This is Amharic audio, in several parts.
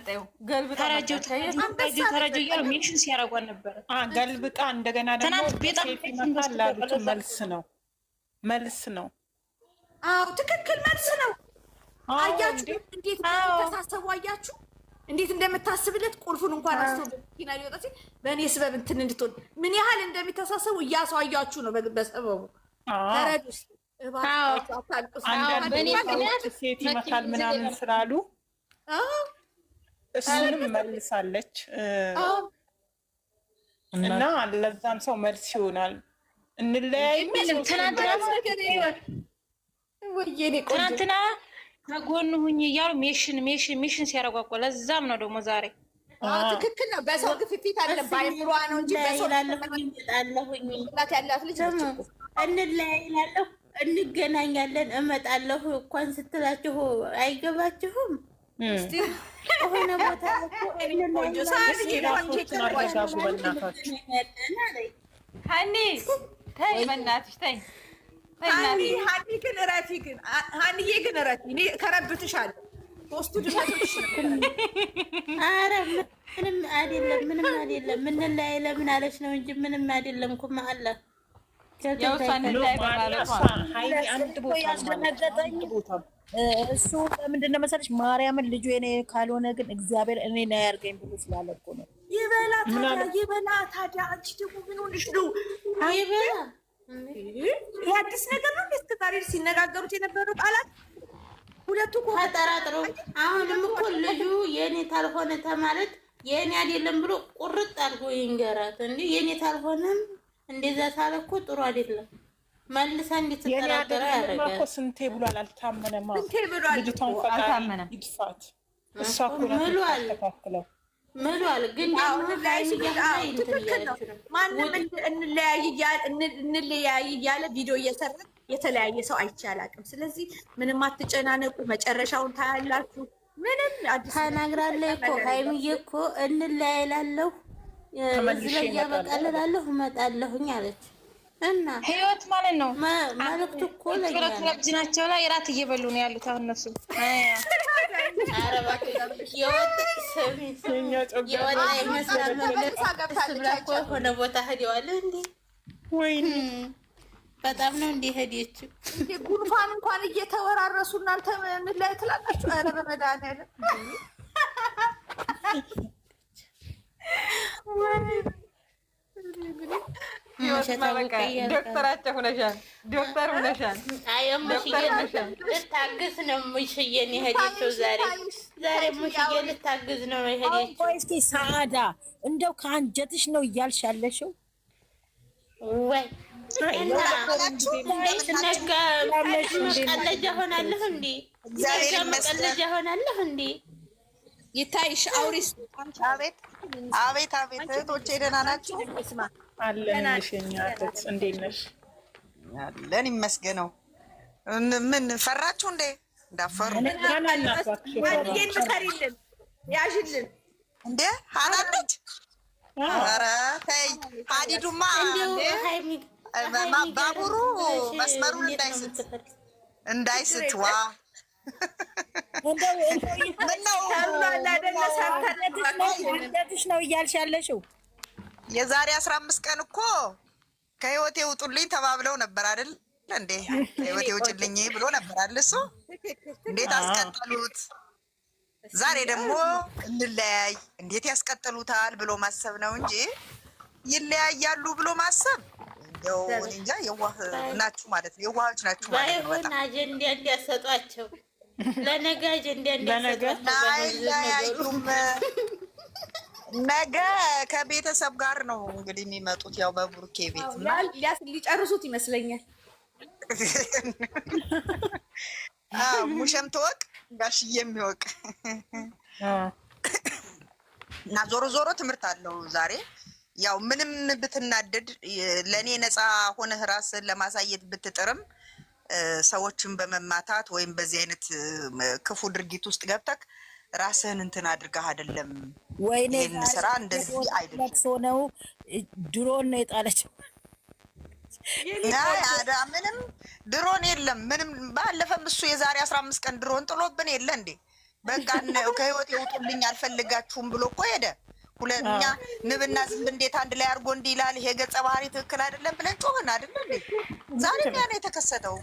ቀጣዩ ገልብጣ ተረጀው ያለው ሜንሽን ሲያረጓን ነበር። ገልብጣ እንደገና ደግሞ ሴት ይመታል ላሉት መልስ ነው። አዎ ትክክል መልስ ነው። አያችሁ እንዴት እንደምታሳሰቡ አያችሁ እንዴት እንደምታስብለት ቁልፉን እንኳን አስተውልና ሊወጣ ሲል በእኔ ስበብ እንትን እንድትሆን ምን ያህል እንደሚተሳሰቡ እያሳያችሁ ነው። በሰበቡ ተረዱስ ሴት ይመታል ምናምን ስላሉ እሱንም መልሳለች እና ለዛም ሰው መልስ ይሆናል። እንለያይ ትናንትና ከጎን ሁኝ እያሉ ሜሽን ሲያረጓጓ ለዛም ነው ደግሞ ዛሬ ትክክል ነው። በሰው ግፊት አለ ባይምሯ ነው እንጂ በሰው ያላት ልጅ እንለያይላለሁ እንገናኛለን እመጣለሁ እንኳን ስትላችሁ አይገባችሁም? እስቲ ሆነ ቦታ ሀኒ ተይ በእናትሽ ተይ። ሀኒ ግን እረፊ ግን ሀኒዬ ግን እረፊ። እኔ ከረብትሻለሁ ሶስቱ ድመቶች። ኧረ ምንም አይደለም ምንለያይ ለምን አለች ነው እንጂ ምንም አይደለም እኮ ማአላ እሱ ለምንድን ነው መሰለሽ ማርያምን ልጁ የኔ ካልሆነ ግን እግዚአብሔር እኔ ነው ያርገኝ ብሎ ስላለ እኮ ነው። ይበላ ታዲያ አንቺ ደግሞ ምን ሆነሽ ነው? ይበላ የአዲስ ነገር ነው። እስከ ዛሬ ሲነጋገሩት የነበሩ ቃላት ሁለቱ እኮ ተጠራጥረው አሁንም እኮ ልጁ የኔ ካልሆነ ተማለት የኔ አይደለም ብሎ ቁርጥ አድርጎ ይንገራት እንዴ። የኔ ካልሆነም እንደዛ ሳለ እኮ ጥሩ አይደለም። መልሳ እንድትጠራጠራ ያደርጋል እኮ። ስንቴ ብሏል አልታመነማ። ልጅቷን ፈቃድ ይድፋት እሷ እኮ ምሏል ግን ማንም እንለያይ እያለ ቪዲዮ እየሰራ የተለያየ ሰው አይቼ አላውቅም። ስለዚህ ምንም አትጨናነቁ፣ መጨረሻውን ታያላችሁ። ምንም አዲስ ተናግራለሁ እኮ ሀይሚዬ እኮ እንለያይላለሁ እዚህ ላይ ያበቃልላለሁ እመጣለሁኝ አለች። እና ህይወት ማለት ነው መልዕክቱ እኮ ለጅናቸው ላይ እራት እየበሉ ነው ያሉት አሁን እነሱ ሆነ ቦታ ሄደዋል እንዴ? ወይኔ በጣም ነው እንዲህ ሄደችው። ጉንፋን እንኳን እየተወራረሱ እናንተ ምን ላይ ትላላችሁ? ኧረ በመድኃኒዓለም ዶክተራቸው ሆነሻል። ዶክተር ሆነሻል። ልታግዝ ነው ሙሽዬን የሄደችው ዛሬ ሙሽዬ ልታግዝ ነው የሄደችው። እስኪ ሰዓዳ እንደው ከአንጀትሽ ነው እያልሽ ያለሽው ወይ? መቀለጃ ሆናለሁ እንዴ? መቀለጃ ሆናለሁ እንዴ? ይታይሽ አውሪስ። አቤት እህቶቼ ደህና ናችሁ? አለንሽ የእኛ እህት እንዴት ነሽ? አለን ይመስገነው። ምን ፈራችሁ እንዴ? እንዳፈሩ ማንዬን ምከሪልን ያዥልን እንዴ ሀናለች። ኧረ ተይ ሀዲዱማ ባቡሩ መስመሩን እንዳይስት ዋ እንደትሽ ነው እያልሽ ያለሽው። የዛሬ 15 ቀን እኮ ከህይወቴ ውጡልኝ ተባብለው ነበር አይደል እንዴ? ከህይወቴ ውጭልኝ ብሎ ነበር አይደል? እሱ እንዴት አስቀጠሉት? ዛሬ ደግሞ እንለያይ እንዴት ያስቀጥሉታል ብሎ ማሰብ ነው እንጂ ይለያያሉ ብሎ ማሰብ እንደው እንጃ። የዋህ ናችሁ ማለት ነው። የዋሆች ናችሁ ማለት ነው። በጣም አጀንዳ እንዲያሰጧቸው ለነገ አጀንዳ እንዲያሰጧቸው ነገ ከቤተሰብ ጋር ነው እንግዲህ የሚመጡት። ያው በቡርኬ ቤት ሊጨርሱት ይመስለኛል። ሙሸም ተወቅ ጋሽዬም ይወቅ እና ዞሮ ትምህርት አለው ዛሬ። ያው ምንም ብትናደድ ለኔ ነፃ ሆነህ ራስን ለማሳየት ብትጥርም ሰዎችን በመማታት ወይም በዚህ አይነት ክፉ ድርጊት ውስጥ ገብተክ ራስህን እንትን አድርገህ አይደለም። ወይኔ ስራ እንደዚህ አይደለም። ነው ድሮን ነው የጣለችው። ምንም ድሮን የለም ምንም። ባለፈም እሱ የዛሬ 15 ቀን ድሮን ጥሎብን የለ እንዴ? በቃ ከህይወት ይውጡልኝ አልፈልጋችሁም ብሎ እኮ ሄደ። ሁለኛ ንብና ዝንብ እንዴት አንድ ላይ አድርጎ እንዲህ ይላል? ይሄ ገጸ ባህሪ ትክክል አይደለም ብለን ጮህን አይደል እንዴ? ዛሬ ያ ነው የተከሰተው።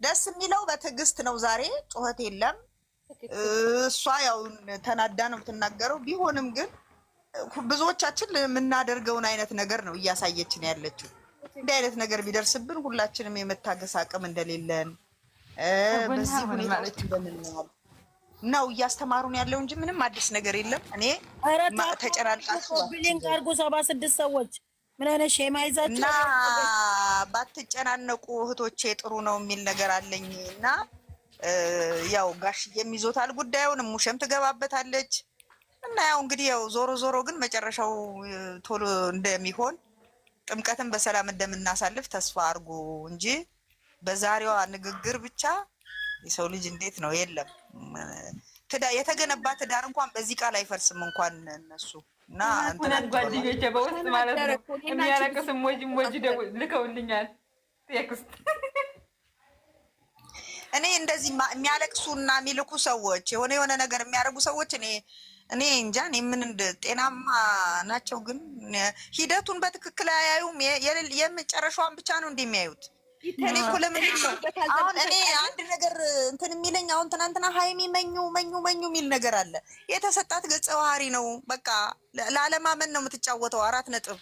ደስ የሚለው በትዕግስት ነው። ዛሬ ጩኸት የለም። እሷ ያው ተናዳ ነው የምትናገረው። ቢሆንም ግን ብዙዎቻችን የምናደርገውን አይነት ነገር ነው እያሳየችን ያለችው። እንዲህ አይነት ነገር ቢደርስብን ሁላችንም የመታገስ አቅም እንደሌለን በዚህ ሁኔታ እንደምንኖር ነው እያስተማሩን ያለው እንጂ ምንም አዲስ ነገር የለም። እኔ ተጨናንቃችሁ ብሊንክ አድርጎ 76 ሰዎች ምን አይነት ሼማ ይዛችሁ እና ባትጨናነቁ እህቶቼ ጥሩ ነው የሚል ነገር አለኝ። እና ያው ጋሽዬም ይዞታል ጉዳዩን፣ ሙሸም ትገባበታለች። እና ያው እንግዲህ ያው ዞሮ ግን መጨረሻው ቶሎ እንደሚሆን ጥምቀትን በሰላም እንደምናሳልፍ ተስፋ አድርጉ እንጂ በዛሬዋ ንግግር ብቻ የሰው ልጅ እንዴት ነው የለም የተገነባ ትዳር እንኳን በዚህ ቃል አይፈርስም እንኳን እነሱ እና እንትን ጓደኞቼ በውስጥ ማለት ነው የሚያለቅስ ሞጂ ልከውልኛል ቴክስት። እኔ እንደዚህ የሚያለቅሱና የሚልኩ ሰዎች የሆነ ነገር የሚያደርጉ ሰዎች እኔ እንጃ ምን ጤናማ ናቸው? ግን ሂደቱን በትክክል አያዩም። የመጨረሻዋን ብቻ ነው እንደሚያዩት። እኔ እኮ ለምን አሁን እኔ አንድ ነገር እንትን የሚለኝ አሁን ትናንትና ሀይሚ መኙ የሚል ነገር አለ። የተሰጣት ገጸ ባህሪ ነው። በቃ ላለማመን ነው የምትጫወተው። 4 ነጥብ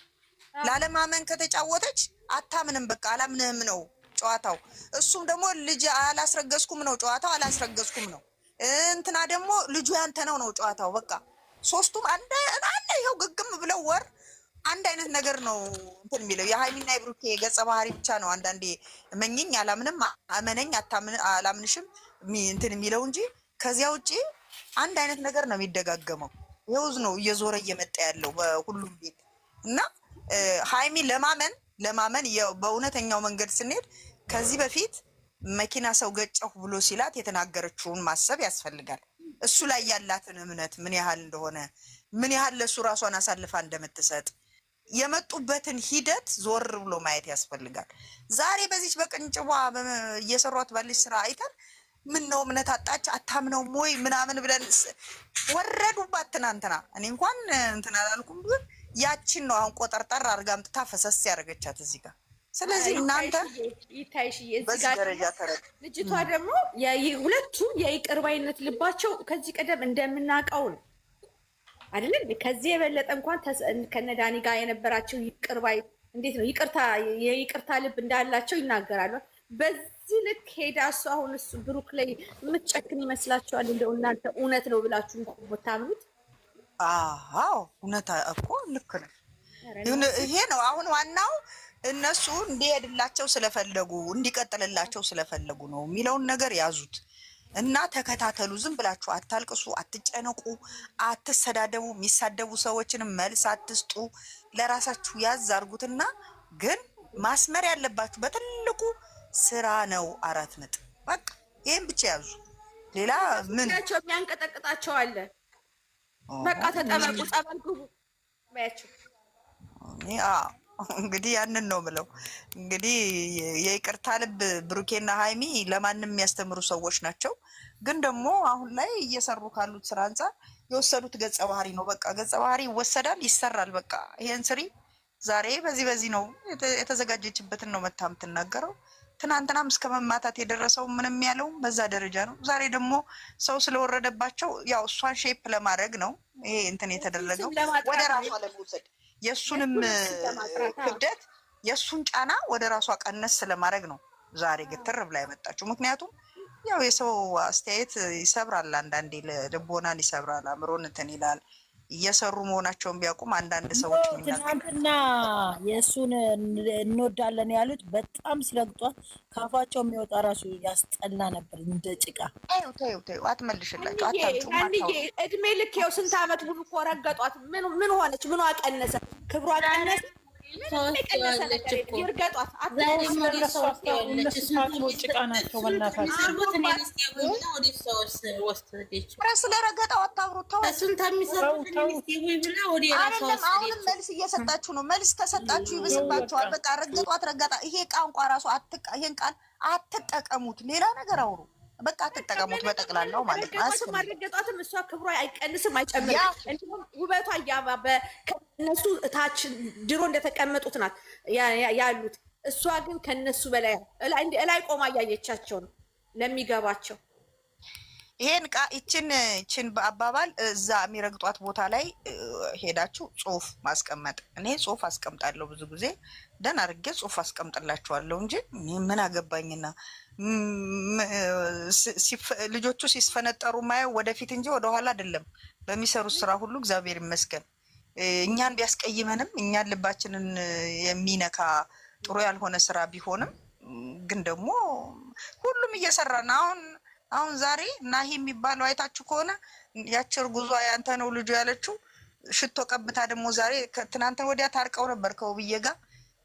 ላለማመን ከተጫወተች አታምንም። በቃ አላምንህም ነው ጨዋታው። እሱም ደግሞ ልጅ አላስረገዝኩም ነው ጨዋታው። አላስረገዝኩም ነው እንትና ደግሞ ልጁ ያንተ ነው ጨዋታው። በቃ ሶስቱም አንድ ይኸው ግግም ብለው ወር አንድ አይነት ነገር ነው እንትን የሚለው። የሀይሚና የብሩኬ ገጸ ባህሪ ብቻ ነው አንዳንዴ እመኝኝ አላምንም፣ አመነኝ አላምንሽም እንትን የሚለው እንጂ ከዚያ ውጪ አንድ አይነት ነገር ነው የሚደጋገመው። ይኸውዝ ነው እየዞረ እየመጣ ያለው በሁሉም ቤት እና ሀይሚ ለማመን በእውነተኛው መንገድ ስንሄድ ከዚህ በፊት መኪና ሰው ገጨሁ ብሎ ሲላት የተናገረችውን ማሰብ ያስፈልጋል። እሱ ላይ ያላትን እምነት ምን ያህል እንደሆነ፣ ምን ያህል ለእሱ ራሷን አሳልፋ እንደምትሰጥ የመጡበትን ሂደት ዞር ብሎ ማየት ያስፈልጋል። ዛሬ በዚች በቅንጭቧ እየሰሯት ባለች ስራ አይተን ምን ነው እምነት አጣች አታምነውም ወይ ምናምን ብለን ወረዱባት ትናንትና። እኔ እንኳን እንትን አላልኩም፣ ግን ያችን ነው አሁን ቆጠርጠር አድርጋ አምጥታ ፈሰስ ያደረገቻት እዚህ ጋር። ስለዚህ እናንተ ይታይሽዬ በዚህ ደረጃ ተረዱ። ልጅቷ ደግሞ ሁለቱም የይቅር ባይነት ልባቸው ከዚህ ቀደም እንደምናውቀው ነው አይደለም። ከዚህ የበለጠ እንኳን ከነዳኒ ጋር የነበራቸው ይቅር ባይ እንዴት ነው የይቅርታ ልብ እንዳላቸው ይናገራሉ። በዚህ ልክ ሄዳ እሱ አሁን እሱ ብሩክ ላይ የምትጨክን ይመስላችኋል? እንደው እናንተ እውነት ነው ብላችሁ የምታምኑት? አዎ እውነት እኮ ልክ ነው። ይሄ ነው አሁን ዋናው። እነሱ እንዲሄድላቸው ስለፈለጉ እንዲቀጥልላቸው ስለፈለጉ ነው የሚለውን ነገር ያዙት እና ተከታተሉ። ዝም ብላችሁ አታልቅሱ፣ አትጨነቁ፣ አትሰዳደቡ። የሚሳደቡ ሰዎችንም መልስ አትስጡ። ለራሳችሁ ያዝ አድርጉትና ግን ማስመር ያለባችሁ በትልቁ ስራ ነው። 4 ነጥብ በቃ ይሄን ብቻ ያዙ። ሌላ ምን የሚያንቀጠቅጣቸው አለ? በቃ ተጠመቁ፣ ጸበል ግቡ ባያችሁ። እንግዲህ ያንን ነው ብለው እንግዲህ የይቅርታ ልብ ብሩኬና ሀይሚ ለማንም የሚያስተምሩ ሰዎች ናቸው። ግን ደግሞ አሁን ላይ እየሰሩ ካሉት ስራ አንጻር የወሰዱት ገጸ ባህሪ ነው። በቃ ገጸ ባህሪ ይወሰዳል፣ ይሰራል። በቃ ይሄን ስሪ ዛሬ በዚህ ነው የተዘጋጀችበትን ነው መታ የምትናገረው። ትናንትናም እስከ መማታት የደረሰው ምንም ያለው በዛ ደረጃ ነው። ዛሬ ደግሞ ሰው ስለወረደባቸው ያው እሷን ሼፕ ለማድረግ ነው ይሄ እንትን የተደረገው ወደ ራሷ ለመውሰድ የእሱንም ክብደት የእሱን ጫና ወደ ራሷ ቀነስ ስለማድረግ ነው ዛሬ ግትር ብላ የመጣችው። ምክንያቱም ያው የሰው አስተያየት ይሰብራል፣ አንዳንዴ ልቦናን ይሰብራል፣ አእምሮን እንትን ይላል። እየሰሩ መሆናቸውን ቢያውቁም አንዳንድ ሰዎች ትናንትና የእሱን እንወዳለን ያሉት በጣም ሲረግጧት ካፋቸው የሚወጣ ራሱ ያስጠላ ነበር እንደ ጭቃ። ተይው አትመልሽላቸው። እድሜ ልክ ይኸው ስንት ዓመት ሙሉ እኮ ረገጧት። ምን ሆነች? ምኗ ቀነሰ? ክብሯ ቀነሰ? ይርገጧት። ጭቃ ናቸው በእናታቸው። ስለረገጠው አታውሩ። አሁንም መልስ እየሰጣችሁ ነው። መልስ ከሰጣችሁ ይብስባችኋል። በቃ ረገጧት። ይሄ ቋንቋ ራሱ ይሄን ቃል አትጠቀሙት። ሌላ ነገር አውሩ። በቃ አትጠቀሙት በጠቅላላው ማለት ነው። ማረገጧትም እሷ ክብሯ አይቀንስም አይጨምርም። እንዲሁም ውበቷ እያባበ ከነሱ እታች ድሮ እንደተቀመጡት ናት ያሉት። እሷ ግን ከነሱ በላይ እላይ ቆማ እያየቻቸው ነው ለሚገባቸው። ይሄን ይችን በአባባል እዛ የሚረግጧት ቦታ ላይ ሄዳችሁ ጽሁፍ ማስቀመጥ። እኔ ጽሁፍ አስቀምጣለሁ ብዙ ጊዜ ደህና አድርጌ ጽሁፍ አስቀምጥላችኋለሁ እንጂ ምን አገባኝና ልጆቹ ሲስፈነጠሩ ማየው ወደፊት እንጂ ወደኋላ አይደለም። በሚሰሩት ስራ ሁሉ እግዚአብሔር ይመስገን። እኛን ቢያስቀይመንም እኛን ልባችንን የሚነካ ጥሩ ያልሆነ ስራ ቢሆንም ግን ደግሞ ሁሉም እየሰራ ነው። አሁን ዛሬ ናሂ የሚባለው አይታችሁ ከሆነ ያችር ጉዟ ያንተ ነው ልጁ ያለችው ሽቶ ቀብታ ደግሞ ዛሬ ትናንትን ወዲያ ታርቀው ነበር ከውብዬ ጋር።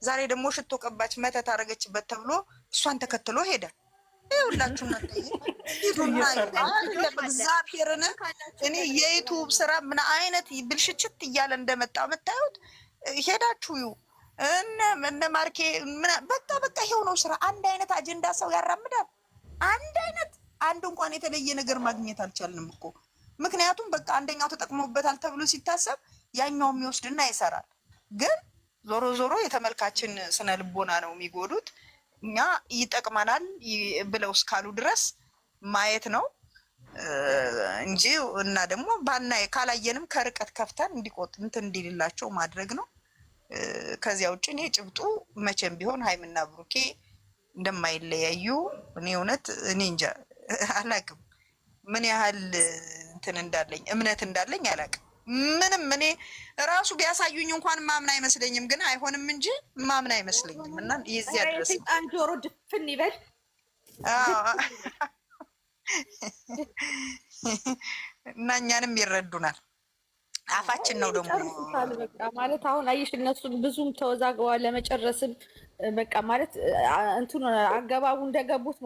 ዛሬ ደግሞ ሽቶ ቀባች መተት አደረገችበት ተብሎ እሷን ተከትሎ ሄደ። ይኸውላችሁ እግዚአብሔርን እኔ የዩቱብ ስራ ምን አይነት ብልሽችት እያለ እንደመጣ የምታዩት ሄዳችሁ እነ ማርኬ በቃ ይሄው ነው ስራ። አንድ አይነት አጀንዳ ሰው ያራምዳል። አንድ እንኳን የተለየ ነገር ማግኘት አልቻልንም እኮ። ምክንያቱም በቃ አንደኛው ተጠቅሞበታል ተብሎ ሲታሰብ ያኛው የሚወስድና ይሰራል። ግን ዞሮ የተመልካችን ስነ ልቦና ነው የሚጎዱት። እኛ ይጠቅመናል ብለው እስካሉ ድረስ ማየት ነው እንጂ እና ደግሞ ካላየንም ከርቀት ከፍተን እንዲልላቸው ማድረግ ነው። ከዚያ ውጭ እኔ ጭብጡ መቼም ቢሆን ሀይምና ብሩኬ እንደማይለያዩ እኔ እውነት እኔ እንጃ አላቅም። ምን ያህል እምነት እንዳለኝ አላቅም። ምንም እኔ ራሱ ቢያሳዩኝ እንኳን ማምን አይመስለኝም። ግን አይሆንም እንጂ ማምን አይመስለኝም። እና የዚያ ድረስ ጆሮ ድፍን ይበል እና እኛንም ይረዱናል። አፋችን ነው ደግሞ በቃ ማለት አሁን አየሽ እነሱም ብዙም ተወዛግበዋል ለመጨረስም በቃ ማለት እንትኑ አገባቡ እንደገቡት